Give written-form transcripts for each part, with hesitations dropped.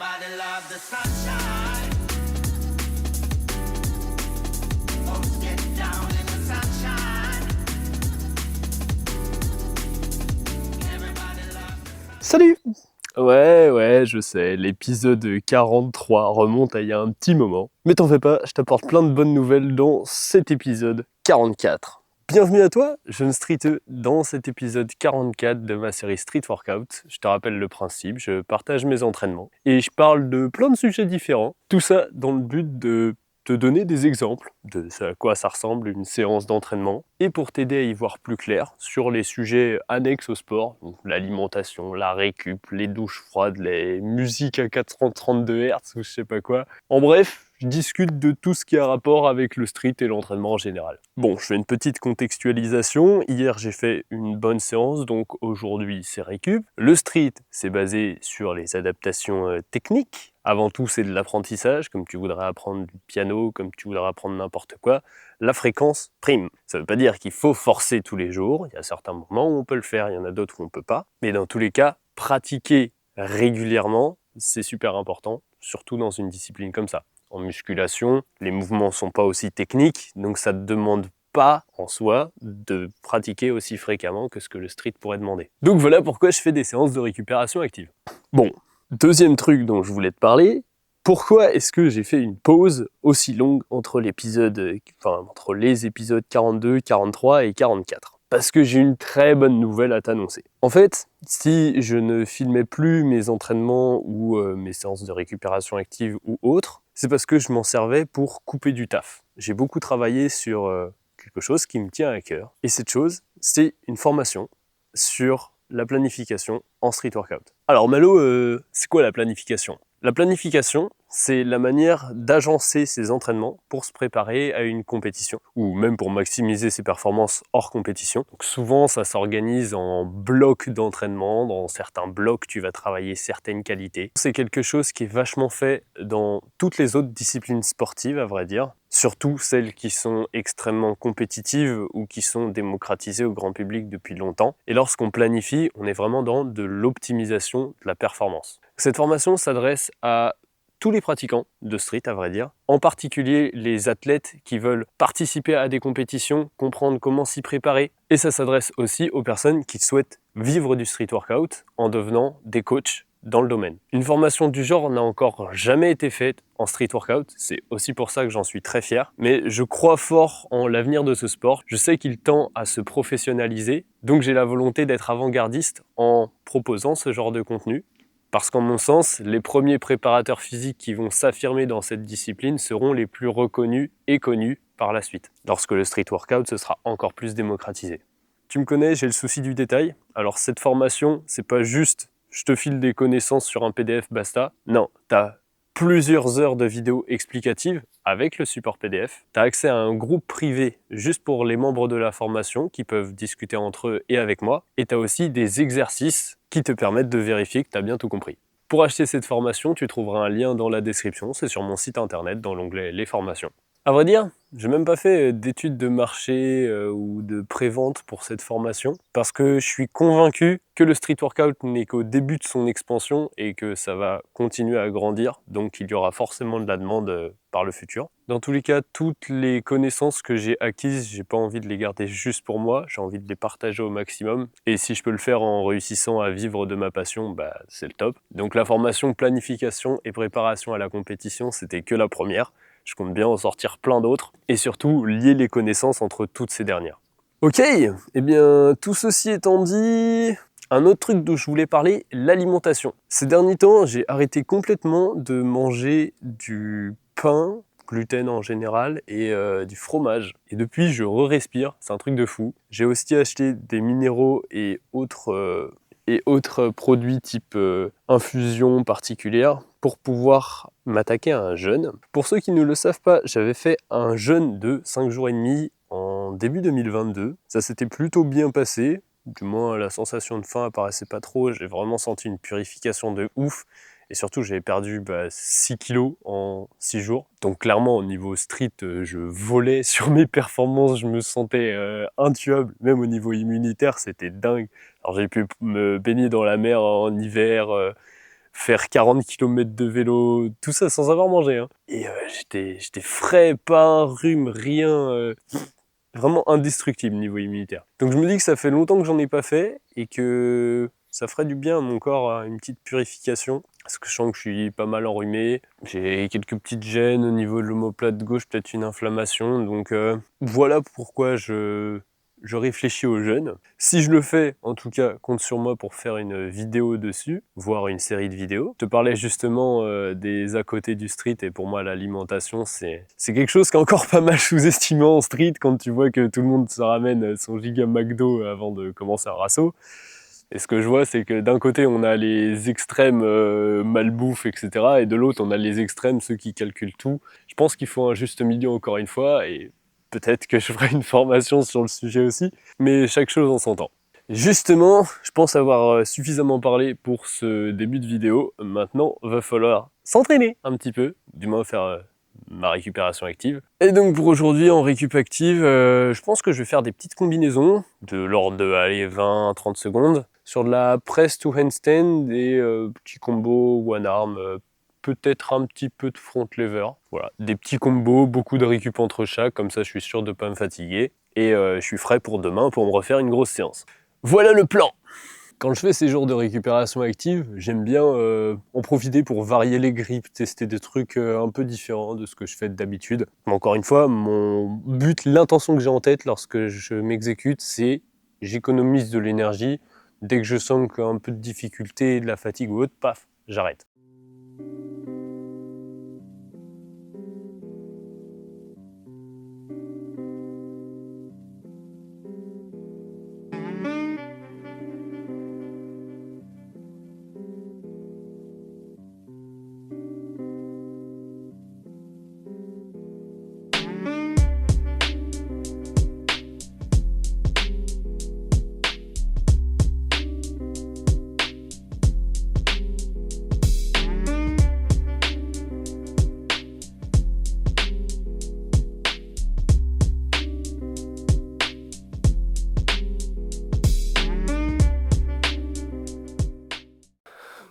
Everybody love the sunshine. Folks get down in the sunshine. Everybody love the Salut! Ouais, je sais, l'épisode 43 remonte à il y a un petit moment. Mais t'en fais pas, je t'apporte plein de bonnes nouvelles dans cet épisode 44. Bienvenue à toi, jeune streeteux, dans cet épisode 44 de ma série Street Workout. Je te rappelle le principe, je partage mes entraînements et je parle de plein de sujets différents. Tout ça dans le but de te donner des exemples de ce à quoi ça ressemble une séance d'entraînement et pour t'aider à y voir plus clair sur les sujets annexes au sport, donc l'alimentation, la récup, les douches froides, les musiques à 432 Hz ou je sais pas quoi. En bref, je discute de tout ce qui a rapport avec le street et l'entraînement en général. Bon, je fais une petite contextualisation. Hier, j'ai fait une bonne séance, donc aujourd'hui, c'est récup. Le street, c'est basé sur les adaptations techniques. Avant tout, c'est de l'apprentissage, comme tu voudrais apprendre du piano, comme tu voudrais apprendre n'importe quoi. La fréquence prime. Ça ne veut pas dire qu'il faut forcer tous les jours. Il y a certains moments où on peut le faire, il y en a d'autres où on ne peut pas. Mais dans tous les cas, pratiquer régulièrement, c'est super important, surtout dans une discipline comme ça. En musculation, les mouvements sont pas aussi techniques, donc ça ne demande pas en soi de pratiquer aussi fréquemment que ce que le street pourrait demander. Donc voilà pourquoi je fais des séances de récupération active. Bon, deuxième truc dont je voulais te parler, pourquoi est-ce que j'ai fait une pause aussi longue entre les épisodes 42, 43 et 44 ? Parce que j'ai une très bonne nouvelle à t'annoncer. En fait, si je ne filmais plus mes entraînements ou mes séances de récupération active ou autres, c'est parce que je m'en servais pour couper du taf. J'ai beaucoup travaillé sur quelque chose qui me tient à cœur. Et cette chose, c'est une formation sur la planification en street workout. Alors Malo, c'est quoi la planification ? La planification, c'est la manière d'agencer ses entraînements pour se préparer à une compétition, ou même pour maximiser ses performances hors compétition. Donc souvent, ça s'organise en blocs d'entraînement. Dans certains blocs, tu vas travailler certaines qualités. C'est quelque chose qui est vachement fait dans toutes les autres disciplines sportives, à vrai dire. Surtout celles qui sont extrêmement compétitives ou qui sont démocratisées au grand public depuis longtemps. Et lorsqu'on planifie, on est vraiment dans de l'optimisation de la performance. Cette formation s'adresse à tous les pratiquants de street, à vrai dire, en particulier les athlètes qui veulent participer à des compétitions, comprendre comment s'y préparer. Et ça s'adresse aussi aux personnes qui souhaitent vivre du street workout en devenant des coachs dans le domaine. Une formation du genre n'a encore jamais été faite en street workout, c'est aussi pour ça que j'en suis très fier, mais je crois fort en l'avenir de ce sport. Je sais qu'il tend à se professionnaliser, donc j'ai la volonté d'être avant-gardiste en proposant ce genre de contenu. Parce qu'en mon sens, les premiers préparateurs physiques qui vont s'affirmer dans cette discipline seront les plus reconnus et connus par la suite, lorsque le street workout se sera encore plus démocratisé. Tu me connais, j'ai le souci du détail. Alors cette formation, c'est pas juste je te file des connaissances sur un PDF, basta. Non, t'as plusieurs heures de vidéos explicatives avec le support PDF. Tu as accès à un groupe privé juste pour les membres de la formation qui peuvent discuter entre eux et avec moi. Et tu as aussi des exercices qui te permettent de vérifier que tu as bien tout compris. Pour acheter cette formation, tu trouveras un lien dans la description, c'est sur mon site internet dans l'onglet Les formations. À vrai dire, j'ai même pas fait d'études de marché ou de prévente pour cette formation parce que je suis convaincu que le street workout n'est qu'au début de son expansion et que ça va continuer à grandir, donc il y aura forcément de la demande par le futur. Dans tous les cas, toutes les connaissances que j'ai acquises, j'ai pas envie de les garder juste pour moi, j'ai envie de les partager au maximum. Et si je peux le faire en réussissant à vivre de ma passion, bah c'est le top. Donc la formation planification et préparation à la compétition, c'était que la première. Je compte bien en sortir plein d'autres et surtout lier les connaissances entre toutes ces dernières. Ok, eh bien tout ceci étant dit, un autre truc dont je voulais parler, l'alimentation. Ces derniers temps, j'ai arrêté complètement de manger du pain, gluten en général, et du fromage. Et depuis, je re-respire, c'est un truc de fou. J'ai aussi acheté des minéraux et autres produits type infusion particulière pour pouvoir m'attaquer à un jeûne. Pour ceux qui ne le savent pas, j'avais fait un jeûne de 5 jours et demi en début 2022. Ça s'était plutôt bien passé, du moins la sensation de faim apparaissait pas trop, j'ai vraiment senti une purification de ouf. Et surtout, j'avais perdu 6 kilos en 6 jours. Donc clairement, au niveau street, je volais sur mes performances, je me sentais intuable. Même au niveau immunitaire, c'était dingue. Alors j'ai pu me baigner dans la mer en hiver, faire 40 km de vélo, tout ça sans avoir mangé. Hein. Et j'étais frais, pas un rhume, rien. Vraiment indestructible niveau immunitaire. Donc je me dis que ça fait longtemps que j'en ai pas fait et que ça ferait du bien à mon corps, à une petite purification. Parce que je sens que je suis pas mal enrhumé. J'ai quelques petites gênes au niveau de l'omoplate gauche, peut-être une inflammation. Donc voilà pourquoi je réfléchis au jeûne. Si je le fais, en tout cas, compte sur moi pour faire une vidéo dessus, voire une série de vidéos. Je te parlais justement des à côté du street, et pour moi, l'alimentation, c'est quelque chose qui est encore pas mal sous-estimé en street quand tu vois que tout le monde se ramène son giga McDo avant de commencer un rasso. Et ce que je vois, c'est que d'un côté, on a les extrêmes malbouffe, etc. Et de l'autre, on a les extrêmes, ceux qui calculent tout. Je pense qu'il faut un juste milieu, encore une fois, et peut-être que je ferai une formation sur le sujet aussi, mais chaque chose en son temps. Justement, je pense avoir suffisamment parlé pour ce début de vidéo. Maintenant, va falloir s'entraîner un petit peu, du moins faire ma récupération active. Et donc pour aujourd'hui, en récup active, je pense que je vais faire des petites combinaisons, de l'ordre de 20-30 secondes, sur de la press to handstand et petits combos one arm, peut-être un petit peu de front lever. Voilà, des petits combos, beaucoup de récup entre chaque, comme ça je suis sûr de ne pas me fatiguer. Et je suis frais pour demain pour me refaire une grosse séance. Voilà le plan! Quand je fais ces jours de récupération active, j'aime bien en profiter pour varier les grips, tester des trucs un peu différents de ce que je fais d'habitude. Mais encore une fois, mon but, l'intention que j'ai en tête lorsque je m'exécute, c'est j'économise de l'énergie. Dès que je sens qu'il y a un peu de difficulté, de la fatigue ou autre, paf, j'arrête.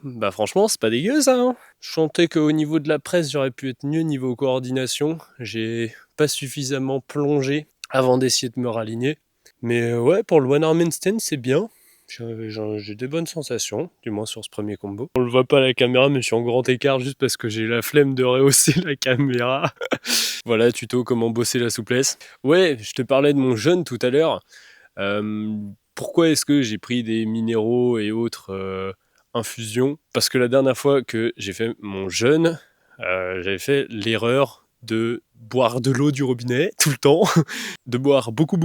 Bah franchement, c'est pas dégueu ça, hein. Je sentais qu'au niveau de la presse, j'aurais pu être mieux niveau coordination. J'ai pas suffisamment plongé avant d'essayer de me raligner. Mais ouais, pour le one arm handstand, c'est bien. J'ai des bonnes sensations, du moins sur ce premier combo. On le voit pas à la caméra, mais je suis en grand écart juste parce que j'ai la flemme de rehausser la caméra. Voilà, tuto comment bosser la souplesse. Ouais, je te parlais de mon jeûne tout à l'heure. Pourquoi est-ce que j'ai pris des minéraux et autres infusions? Parce que la dernière fois que j'ai fait mon jeûne, j'avais fait l'erreur de boire de l'eau du robinet tout le temps, de boire beaucoup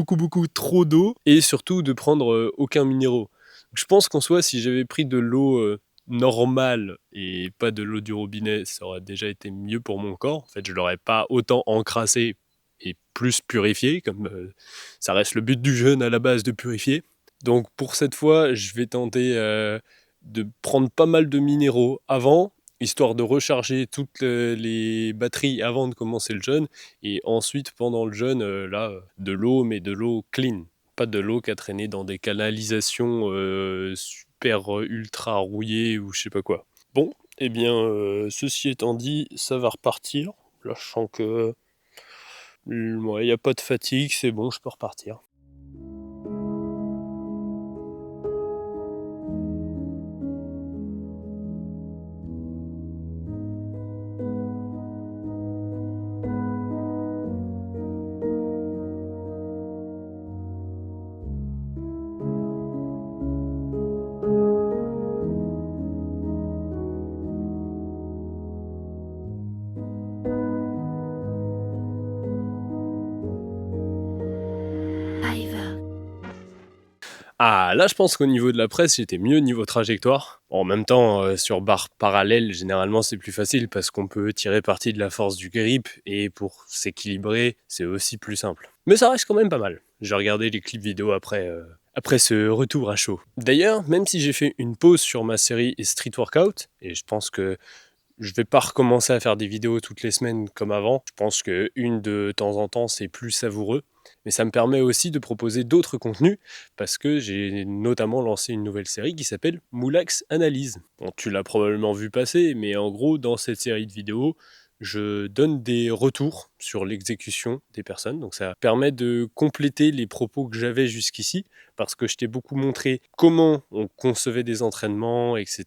trop d'eau et surtout de prendre aucun minéraux. Je pense qu'en soi, si j'avais pris de l'eau normale et pas de l'eau du robinet, ça aurait déjà été mieux pour mon corps. En fait, je l'aurais pas autant encrassé et plus purifié, comme ça reste le but du jeûne à la base, de purifier. Donc pour cette fois, je vais tenter de prendre pas mal de minéraux avant, histoire de recharger toutes les batteries avant de commencer le jeûne, et ensuite pendant le jeûne, de l'eau, mais de l'eau clean, pas de l'eau qui a traîné dans des canalisations super ultra rouillées ou je sais pas quoi. Bon, eh bien, ceci étant dit, ça va repartir. Là, je sens que il n'y a pas de fatigue, c'est bon, je peux repartir. Ah, là, je pense qu'au niveau de la presse, j'étais mieux niveau trajectoire. En même temps, sur barre parallèle, généralement, c'est plus facile parce qu'on peut tirer parti de la force du grip et pour s'équilibrer, c'est aussi plus simple. Mais ça reste quand même pas mal. J'ai regardé les clips vidéo après ce retour à chaud. D'ailleurs, même si j'ai fait une pause sur ma série Street Workout, et je pense que je vais pas recommencer à faire des vidéos toutes les semaines comme avant, je pense qu'une de temps en temps, c'est plus savoureux. Mais ça me permet aussi de proposer d'autres contenus parce que j'ai notamment lancé une nouvelle série qui s'appelle Moulax Analyse. Bon, tu l'as probablement vu passer, mais en gros, dans cette série de vidéos, je donne des retours sur l'exécution des personnes. Donc ça permet de compléter les propos que j'avais jusqu'ici parce que je t'ai beaucoup montré comment on concevait des entraînements, etc.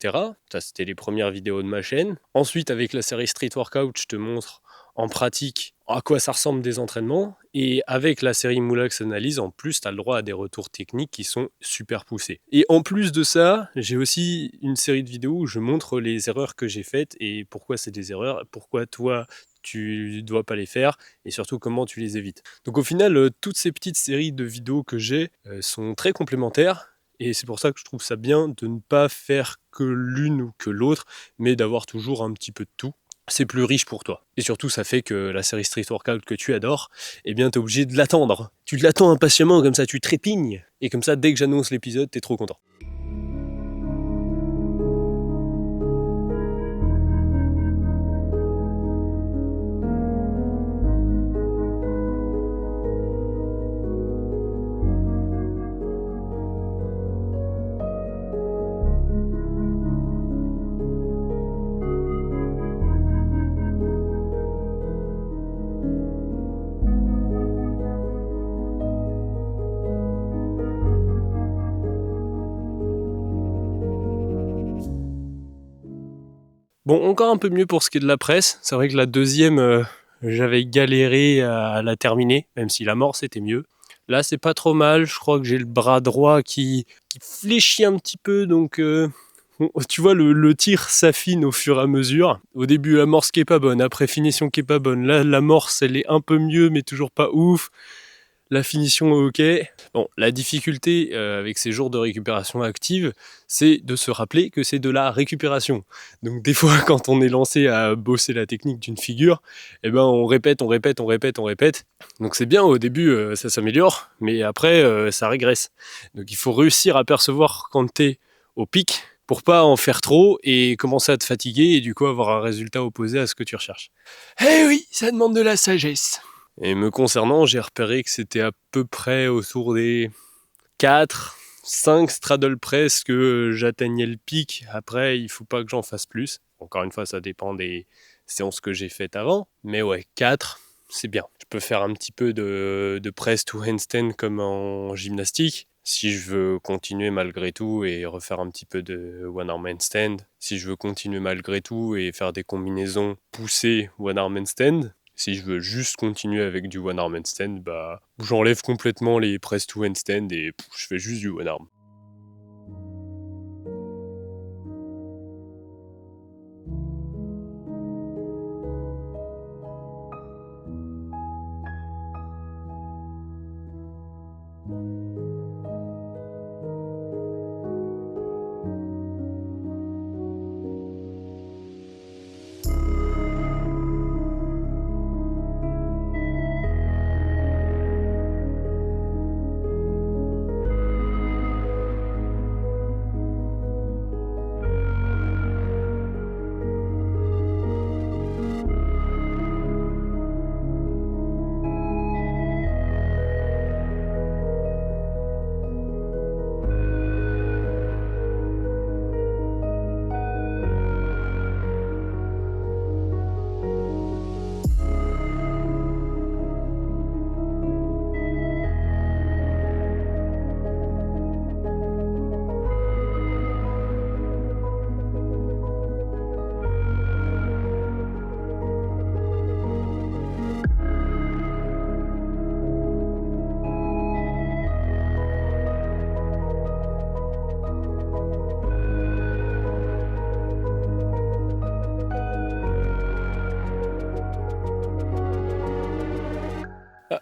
Ça, c'était les premières vidéos de ma chaîne. Ensuite, avec la série Street Workout, je te montre en pratique à quoi ça ressemble des entraînements. Et avec la série Moulax Analyse, en plus, tu as le droit à des retours techniques qui sont super poussés. Et en plus de ça, j'ai aussi une série de vidéos où je montre les erreurs que j'ai faites et pourquoi c'est des erreurs, pourquoi toi, tu ne dois pas les faire et surtout comment tu les évites. Donc au final, toutes ces petites séries de vidéos que j'ai sont très complémentaires. Et c'est pour ça que je trouve ça bien de ne pas faire que l'une ou que l'autre, mais d'avoir toujours un petit peu de tout. C'est plus riche pour toi. Et surtout, ça fait que la série Street Workout que tu adores, eh bien, t'es obligé de l'attendre. Tu l'attends impatiemment, comme ça, tu trépignes. Et comme ça, dès que j'annonce l'épisode, t'es trop content. Bon, encore un peu mieux pour ce qui est de la presse. C'est vrai que la deuxième, j'avais galéré à la terminer, même si la mort, c'était mieux. Là, c'est pas trop mal. Je crois que j'ai le bras droit qui fléchit un petit peu, donc tu vois, le tir s'affine au fur et à mesure. Au début, l'amorce qui est pas bonne, après finition qui est pas bonne. Là, l'amorce, elle est un peu mieux, mais toujours pas ouf. La finition est ok. Bon, la difficulté avec ces jours de récupération active, c'est de se rappeler que c'est de la récupération. Donc des fois, quand on est lancé à bosser la technique d'une figure, eh ben on répète. Donc c'est bien, au début, ça s'améliore, mais après, ça régresse. Donc il faut réussir à percevoir quand t'es au pic pour pas en faire trop et commencer à te fatiguer et du coup avoir un résultat opposé à ce que tu recherches. Eh oui, ça demande de la sagesse. Et me concernant, j'ai repéré que c'était à peu près autour des 4-5 straddle press que j'atteignais le pic. Après, il faut pas que j'en fasse plus. Encore une fois, ça dépend des séances que j'ai faites avant. Mais ouais, 4, c'est bien. Je peux faire un petit peu de press to handstand comme en gymnastique. Si je veux continuer malgré tout et refaire un petit peu de one arm handstand. Si je veux continuer malgré tout et faire des combinaisons poussées one arm handstand. Si je veux juste continuer avec du one arm handstand, bah j'enlève complètement les press to handstand et je fais juste du one arm.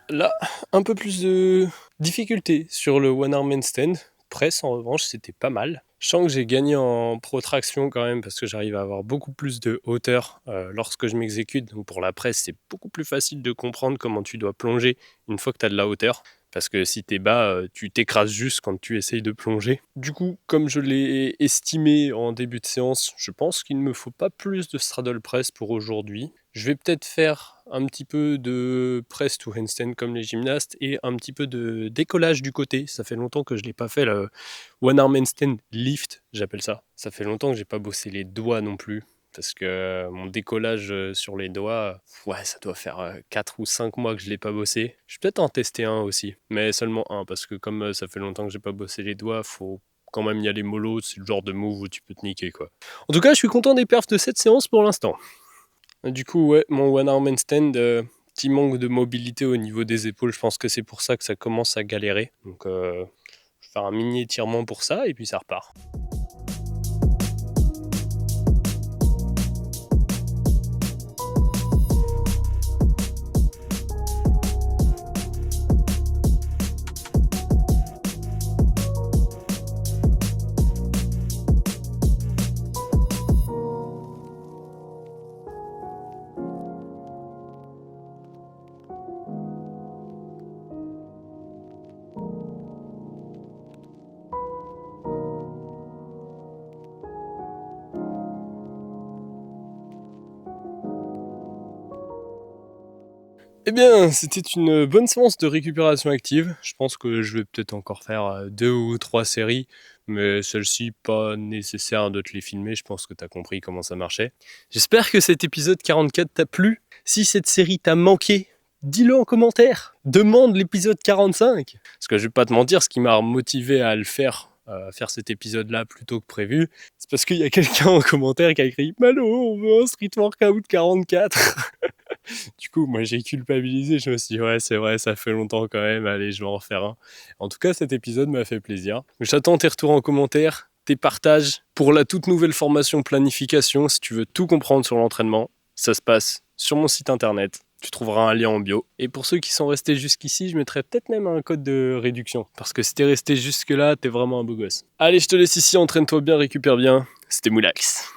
Là, un peu plus de difficulté sur le one arm handstand. Press, en revanche, c'était pas mal. Je sens que j'ai gagné en protraction quand même parce que j'arrive à avoir beaucoup plus de hauteur lorsque je m'exécute. Donc pour la presse, c'est beaucoup plus facile de comprendre comment tu dois plonger une fois que tu as de la hauteur. Parce que si t'es bas, tu t'écrases juste quand tu essayes de plonger. Du coup, comme je l'ai estimé en début de séance, je pense qu'il ne me faut pas plus de straddle press pour aujourd'hui. Je vais peut-être faire un petit peu de press to handstand comme les gymnastes et un petit peu de décollage du côté. Ça fait longtemps que je l'ai pas fait, le one arm handstand lift, j'appelle ça. Ça fait longtemps que j'ai pas bossé les doigts non plus. Parce que mon décollage sur les doigts, ouais, ça doit faire 4 ou 5 mois que je l'ai pas bossé. Je vais peut-être en tester un aussi, mais seulement un, parce que comme ça fait longtemps que j'ai pas bossé les doigts, faut quand même y aller mollo, c'est le genre de move où tu peux te niquer, quoi. En tout cas, je suis content des perfs de cette séance pour l'instant. Du coup, ouais, mon one arm handstand, petit manque de mobilité au niveau des épaules, je pense que c'est pour ça que ça commence à galérer. Donc, je vais faire un mini étirement pour ça, et puis ça repart. Eh bien, c'était une bonne séance de récupération active. Je pense que je vais peut-être encore faire 2 ou 3 séries, mais celle-ci, pas nécessaire de te les filmer. Je pense que tu as compris comment ça marchait. J'espère que cet épisode 44 t'a plu. Si cette série t'a manqué, dis-le en commentaire. Demande l'épisode 45. Parce que je vais pas te mentir, ce qui m'a motivé à le faire, à faire cet épisode-là plus tôt que prévu, c'est parce qu'il y a quelqu'un en commentaire qui a écrit « Malo, on veut un Street Workout 44 !» Du coup, moi, j'ai culpabilisé. Je me suis dit, ouais, c'est vrai, ça fait longtemps quand même. Allez, je vais en refaire un. En tout cas, cet épisode m'a fait plaisir. J'attends tes retours en commentaire, tes partages pour la toute nouvelle formation planification. Si tu veux tout comprendre sur l'entraînement, ça se passe sur mon site internet. Tu trouveras un lien en bio. Et pour ceux qui sont restés jusqu'ici, je mettrai peut-être même un code de réduction. Parce que si t'es resté jusque-là, t'es vraiment un beau gosse. Allez, je te laisse ici. Entraîne-toi bien, récupère bien. C'était Moulax.